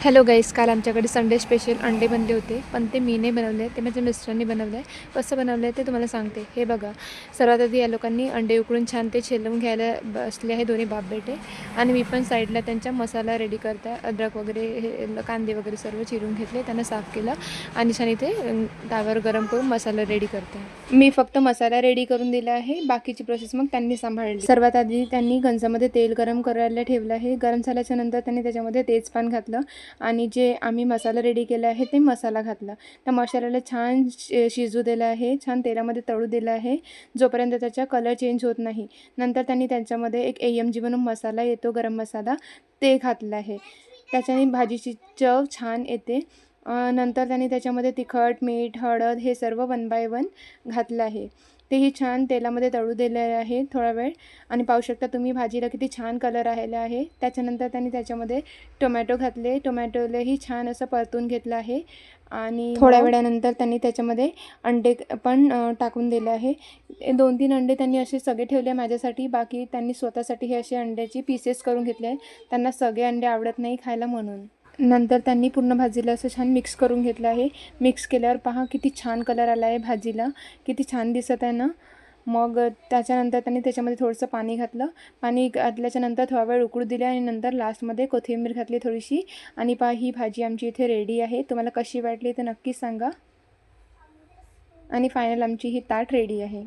Hello गाईस, काल आमच्याकडे Sunday special अंडे बनले होते, पण ते मी नाही बनवले, ते माझ्या मिस्टरांनी बनवलं आहे. कसं बनवलं आहे ते तुम्हाला सांगते. हे बघा, सर्वात आधी या लोकांनी अंडे उकडून छान ते छेलून घ्यायला बसले आहे दोन्ही बाप बेटे. आणि मी पण साईडला त्यांचा मसाला रेडी करता, अद्रक वगैरे हे कांदे वगैरे सर्व चिरून घेतले, त्यांना साफ केलं आणि छान इथे ताव्यावर गरम करून मसाला रेडी करते. मी फक्त मसाला रेडी करून दिला आहे, बाकीची प्रोसेस मग त्यांनी सांभाळली. सर्वात आधी त्यांनी गंजामध्ये तेल गरम करायला ठेवलं आहे. गरम झाल्याच्या नंतर त्यांनी त्याच्यामध्ये तेजपान घातलं आणि जे आम्ही मसाला रेडी केला आहे ते मसाला घातला. त्या मसाल्याला छान शिजू दिलं आहे, छान तेलामध्ये तळू दिलं आहे जोपर्यंत त्याचा कलर चेंज होत नाही. नंतर त्यांनी त्याच्यामध्ये एक AMG म्हणून मसाला येतो, गरम मसाला, ते घातला आहे. त्याच्याने भाजीची चव छान येते. नंतर त्यांनी त्याच्यामध्ये तिखट, मीठ, हळद हे सर्व 1 बाय 1 घातलं आहे. तेही छान तेलामध्ये तळू दिले आहे थोडा वेळ. आणि पाहू शकता तुम्ही भाजीला किती छान कलर आलेला आहे. त्याच्यानंतर त्यांनी त्याच्यामध्ये टोमॅटो घातले, टोमॅटोलाही छान असं परतून घेतलं आहे. आणि थोड्या वेळानंतर त्यांनी त्याच्यामध्ये अंडे पण टाकून दिले आहे. 2-3 अंडे त्यांनी असे सगळे ठेवले माझ्यासाठी, बाकी त्यांनी स्वतःसाठी हे असे अंड्याची पीसेस करून घेतले आहे. त्यांना सगळे अंडे आवडत नाही खायला म्हणून. नंतर त्यांनी पूर्ण भाजीला असं छान मिक्स करून घेतलं आहे. मिक्स केल्यावर पहा किती छान कलर आला आहे भाजीला, किती छान दिसत आहे ना. मग त्याच्यानंतर त्यांनी त्याच्यामध्ये थोडंसं पाणी घातलं. पाणी घातल्याच्यानंतर थोडा वेळ उकळू दिले आणि नंतर लास्टमध्ये कोथिंबीर घातली थोडीशी. आणि पहा ही भाजी आमची इथे रेडी आहे. तुम्हाला कशी वाटली ते नक्की सांगा. आणि फायनल आमची ही ताट रेडी आहे.